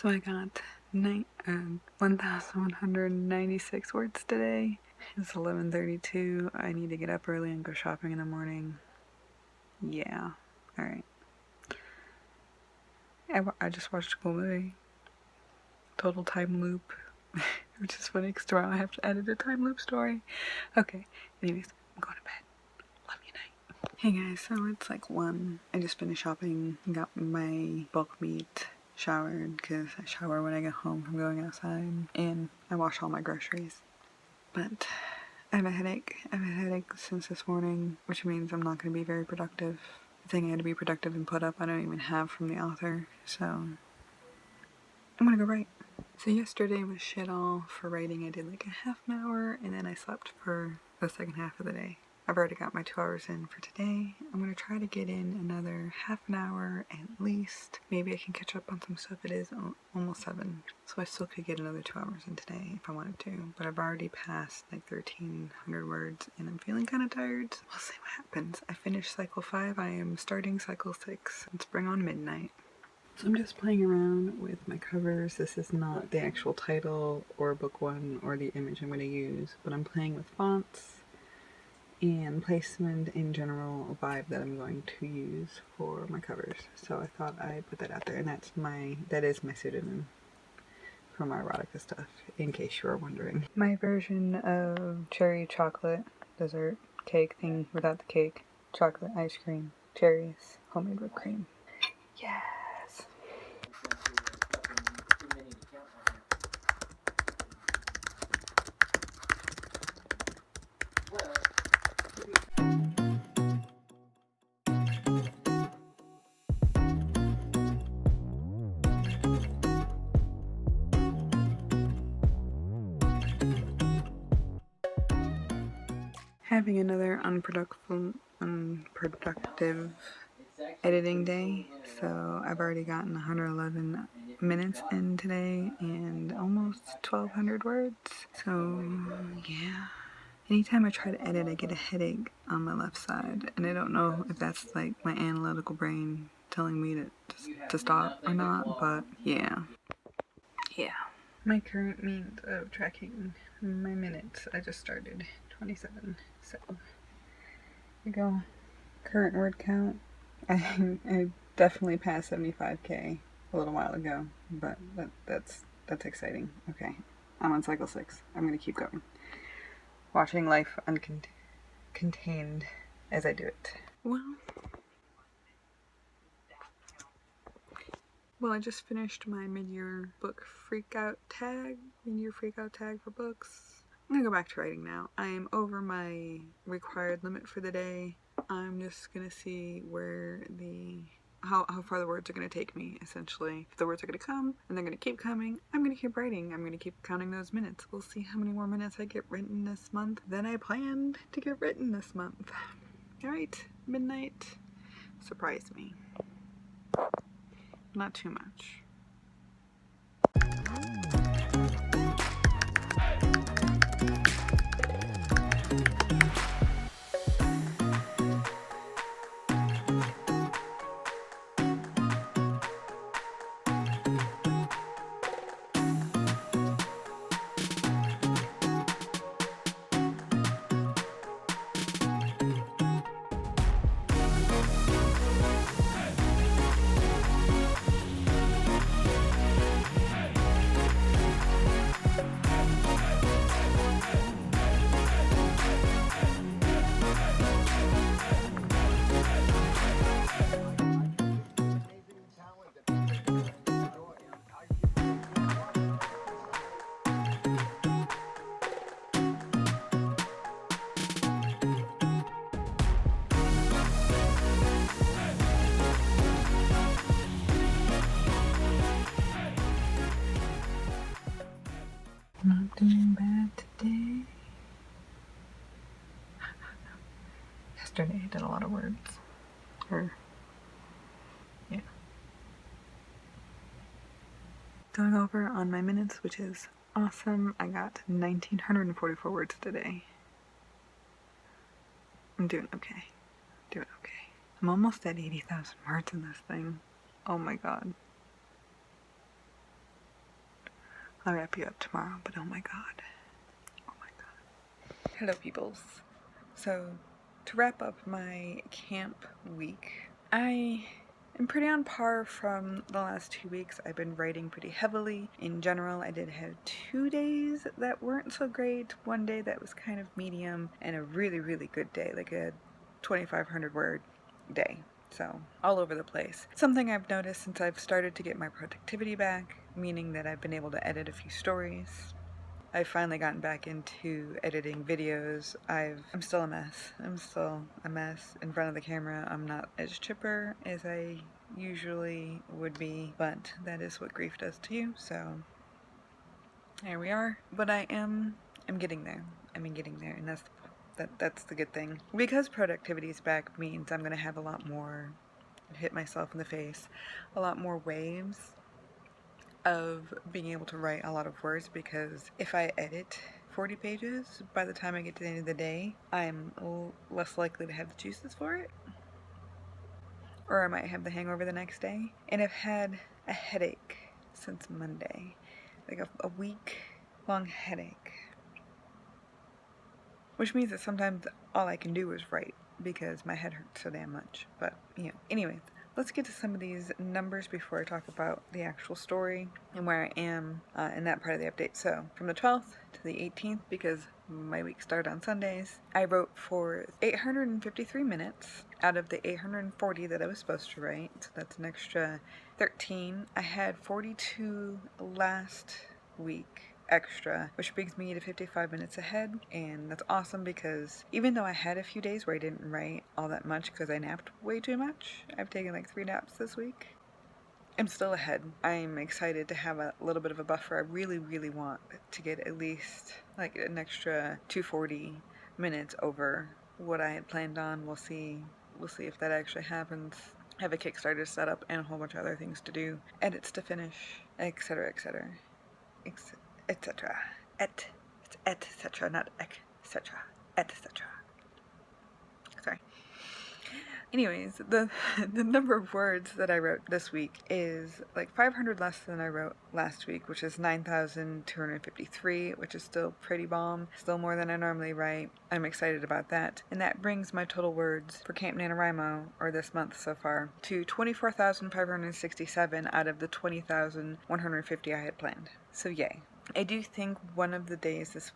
So I got 1,196 words today. It's 11:32. I need to get up early and go shopping in the morning. Yeah. Alright. I just watched a cool movie. Total time loop. Which is funny because tomorrow I have to edit a time loop story. Okay. Anyways, I'm going to bed. Love you, night. Hey guys, so it's like 1. I just finished shopping, got my bulk meat, showered because I shower when I get home from going outside, and I wash all my groceries. But I have a headache. I've had a headache since this morning, which means I'm not going to be very productive. The thing I had to be productive and put up I don't even have from the author, so I'm gonna go write. So yesterday was shit all for writing. I did like a half an hour and then I slept for the second half of the day. I've already got my 2 hours in for today. I'm going to try to get in another half an hour at least. Maybe I can catch up on some stuff. It is almost 7, so I still could get another 2 hours in today if I wanted to. But I've already passed like 1,300 words and I'm feeling kind of tired. So we'll see what happens. I finished cycle 5. I am starting cycle 6. It's Spring on Midnight. So I'm just playing around with my covers. This is not the actual title or book 1 or the image I'm going to use, but I'm playing with fonts and placement in general vibe that I'm going to use for my covers. So I thought I'd put that out there, and that is my pseudonym for my erotica stuff, in case you are wondering. My version of cherry chocolate dessert cake thing without the cake, chocolate ice cream, cherries, homemade whipped cream. Yes. Having another unproductive editing day, so I've already gotten 111 minutes in today and almost 1,200 words. So yeah, anytime I try to edit I get a headache on my left side, and I don't know if that's like my analytical brain telling me to stop or not, but yeah. My current means of tracking my minutes, I just started 27, so here we go. Current word count, I definitely passed 75k a little while ago, but that's exciting. Okay, I'm on cycle 6. I'm gonna keep going, watching life uncontained as I do it. Well, I just finished my mid-year book freakout tag, for books. I'm gonna go back to writing now. I'm over my required limit for the day. I'm just gonna see where how far the words are gonna take me, essentially. If the words are gonna come, and they're gonna keep coming, I'm gonna keep writing. I'm gonna keep counting those minutes. We'll see how many more minutes I get written this month than I planned to get written this month. Alright, midnight. Surprise me. Not too much. Not doing bad today. Yesterday I did a lot of words. Yeah. Going over on my minutes, which is awesome. I got 1,944 words today. I'm doing okay. I'm almost at 80,000 words in this thing. Oh my god. I'll wrap you up tomorrow, but oh my god. Oh my god. Hello, peoples. So, to wrap up my camp week, I am pretty on par from the last 2 weeks. I've been writing pretty heavily. In general, I did have 2 days that weren't so great. One day that was kind of medium, and a really, really good day, like a 2,500 word day. So, all over the place. Something I've noticed since I've started to get my productivity back, meaning that I've been able to edit a few stories. I've finally gotten back into editing videos. I'm still a mess. I'm still a mess in front of the camera. I'm not as chipper as I usually would be, but that is what grief does to you, so here we are. But I'm getting there. Getting there, and that's the good thing. Because productivity is back means I'm gonna have a lot more hit myself in the face, a lot more waves of being able to write a lot of words, because if I edit 40 pages, by the time I get to the end of the day, I'm less likely to have the juices for it. Or I might have the hangover the next day. And I've had a headache since Monday. Like a week-long headache. Which means that sometimes all I can do is write, because my head hurts so damn much. But, anyways, let's get to some of these numbers before I talk about the actual story and where I am in that part of the update. So, from the 12th to the 18th, because my week started on Sundays, I wrote for 853 minutes out of the 840 that I was supposed to write. So that's an extra 13. I had 42 last week extra, which brings me to 55 minutes ahead, and that's awesome because even though I had a few days where I didn't write all that much because I napped way too much, I've taken like 3 naps this week, I'm still ahead. I'm excited to have a little bit of a buffer. I really, really want to get at least like an extra 240 minutes over what I had planned on. We'll see if that actually happens. I have a Kickstarter set up and a whole bunch of other things to do, edits to finish, etc., etc., etc. It's etc., not etc. etc. Sorry. Anyways, the number of words that I wrote this week is like 500 less than I wrote last week, which is 9,253, which is still pretty bomb. Still more than I normally write. I'm excited about that. And that brings my total words for Camp NaNoWriMo, or this month so far, to 24,567 out of the 20,150 I had planned. So yay. I do think one of the days this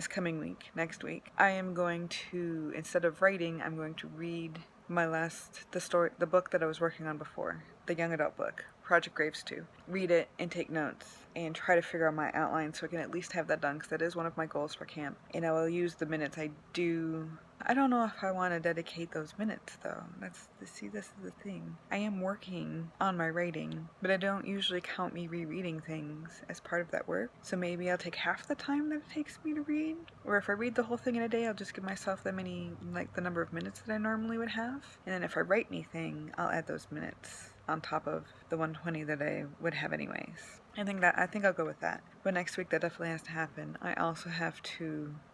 coming week, next week, I am going to, instead of writing, I'm going to read the book that I was working on before, the young adult book, Project Graves 2. Read it and take notes and try to figure out my outline so I can at least have that done, because that is one of my goals for camp. And I will use the minutes I do. I don't know if I want to dedicate those minutes though. This is the thing. I am working on my writing, but I don't usually count me rereading things as part of that work. So maybe I'll take half the time that it takes me to read. Or if I read the whole thing in a day, I'll just give myself the number of minutes that I normally would have. And then if I write anything, I'll add those minutes on top of the 120 that I would have anyways. I think I'll go with that. But next week that definitely has to happen. I also haven't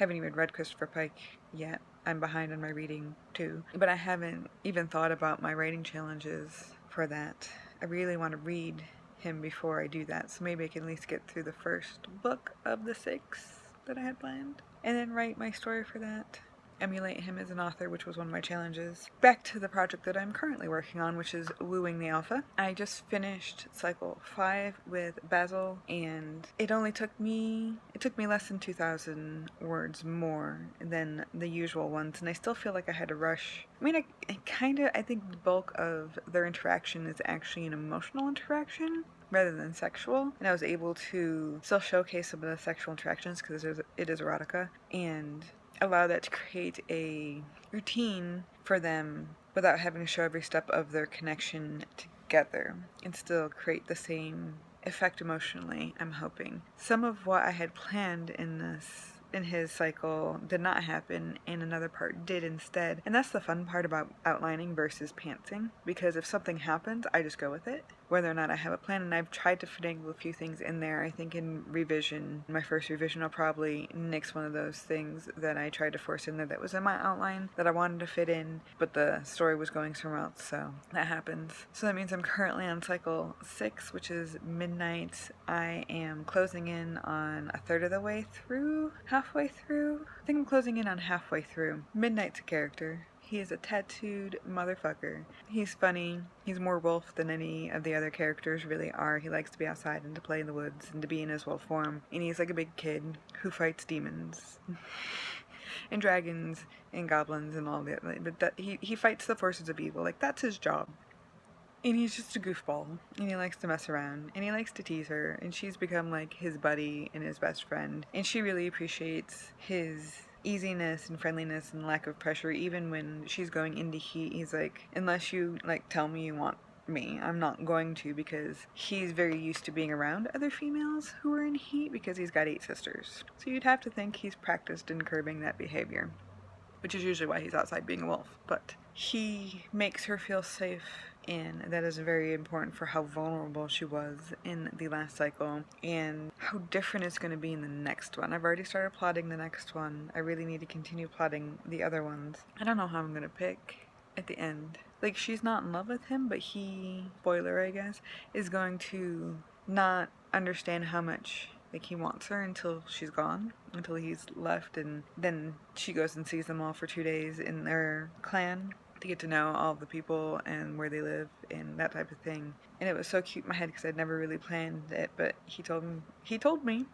even read Christopher Pike yet. I'm behind on my reading too. But I haven't even thought about my writing challenges for that. I really want to read him before I do that, so maybe I can at least get through the first book of the 6 that I had planned, and then write my story for that. Emulate him as an author, which was one of my challenges. Back to the project that I'm currently working on, which is Wooing the Alpha. I just finished cycle 5 with Basil, and it took me less than 2,000 words more than the usual ones, and I still feel like I had to rush. I mean, I think the bulk of their interaction is actually an emotional interaction rather than sexual, and I was able to still showcase some of the sexual interactions because it is erotica, and allow that to create a routine for them without having to show every step of their connection together, and still create the same effect emotionally, I'm hoping. Some of what I had planned in his cycle did not happen, and another part did instead. And that's the fun part about outlining versus pantsing, because if something happens, I just go with it. whether or not I have a plan, and I've tried to finagle a few things in there. I think in revision, my first revision, I'll probably nix one of those things that I tried to force in there that was in my outline that I wanted to fit in, but the story was going somewhere else, so that happens. So that means I'm currently on cycle 6, which is midnight. I am closing in on a third of the way through, halfway through. I think I'm closing in on halfway through. Midnight's a character. He is a tattooed motherfucker. He's funny. He's more wolf than any of the other characters really are. He likes to be outside and to play in the woods and to be in his wolf form. And he's like a big kid who fights demons. And dragons and goblins and all that. But he fights the forces of evil. Like, that's his job. And he's just a goofball, and he likes to mess around, and he likes to tease her, and she's become like his buddy and his best friend, and she really appreciates his easiness and friendliness and lack of pressure. Even when she's going into heat, he's like, unless you like tell me you want me, I'm not going to, because he's very used to being around other females who are in heat because he's got 8 sisters. So you'd have to think he's practiced in curbing that behavior, which is usually why he's outside being a wolf. But he makes her feel safe, and that is very important for how vulnerable she was in the last cycle and how different it's going to be in the next one. I've already started plotting the next one. I really need to continue plotting the other ones. I don't know how I'm going to pick at the end. Like, she's not in love with him, but he, spoiler I guess, is going to not understand how much like he wants her until she's gone, until he's left, and then she goes and sees them all for 2 days in their clan to get to know all the people and where they live and that type of thing. And it was so cute in my head because I'd never really planned it, but he told me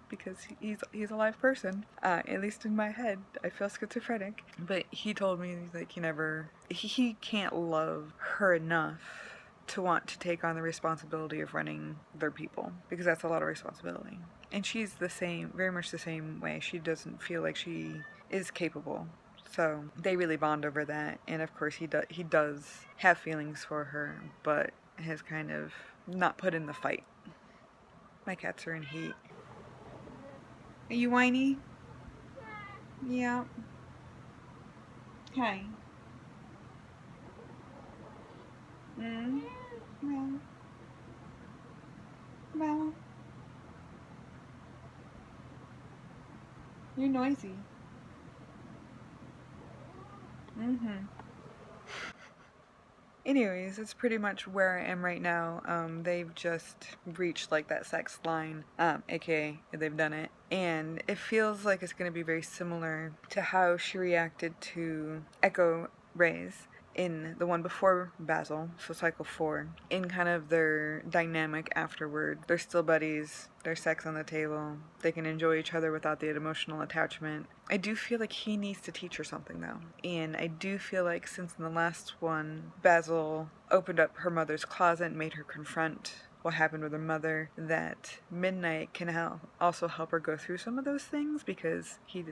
because he's a live person, at least in my head. I feel schizophrenic, but he told me like he can't love her enough to want to take on the responsibility of running their people, because that's a lot of responsibility. And she's the same, very much the same way. She doesn't feel like she is capable. So they really bond over that. And of course he does have feelings for her, but has kind of not put in the fight. My cats are in heat. Are you whiny? Yeah. Hi. Well. Well. You're noisy. Anyways, it's pretty much where I am right now. They've just reached like that sex line, aka they've done it. And it feels like it's going to be very similar to how she reacted to Echo Rays in the one before Basil, so cycle 4, in kind of their dynamic afterward. They're still buddies, there's sex on the table, they can enjoy each other without the emotional attachment. I do feel like he needs to teach her something though, and I do feel like since in the last one, Basil opened up her mother's closet and made her confront what happened with her mother, that Midnight can also help her go through some of those things, because he,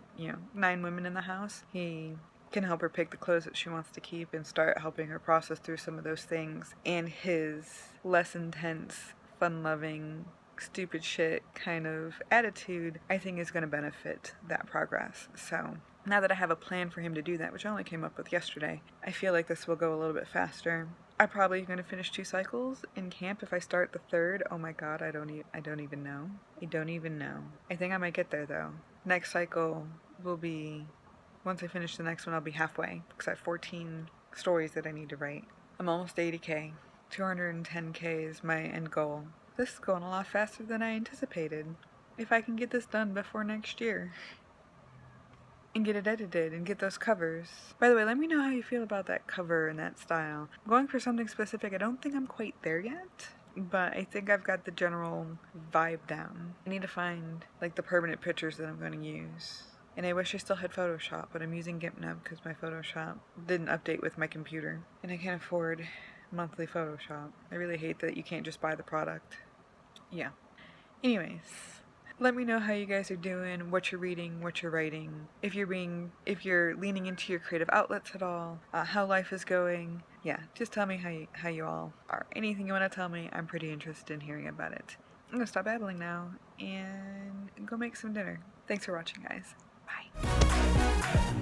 9 women in the house, he can help her pick the clothes that she wants to keep and start helping her process through some of those things. And his less intense, fun-loving, stupid shit kind of attitude, I think is going to benefit that progress. So now that I have a plan for him to do that, which I only came up with yesterday, I feel like this will go a little bit faster. I'm probably going to finish 2 cycles in camp. If I start the 3rd, oh my god, I don't even know. I think I might get there though. Next cycle will be, once I finish the next one, I'll be halfway, because I have 14 stories that I need to write. I'm almost 80k. 210k is my end goal. This is going a lot faster than I anticipated. If I can get this done before next year, and get it edited, and get those covers. By the way, let me know how you feel about that cover and that style. I'm going for something specific. I don't think I'm quite there yet, but I think I've got the general vibe down. I need to find like the permanent pictures that I'm going to use. And I wish I still had Photoshop, but I'm using GIMP now because my Photoshop didn't update with my computer. And I can't afford monthly Photoshop. I really hate that you can't just buy the product. Yeah. Anyways, let me know how you guys are doing, what you're reading, what you're writing, if you're leaning into your creative outlets at all, how life is going. Yeah, just tell me how you all are. Anything you want to tell me, I'm pretty interested in hearing about it. I'm gonna stop babbling now and go make some dinner. Thanks for watching, guys. Bye.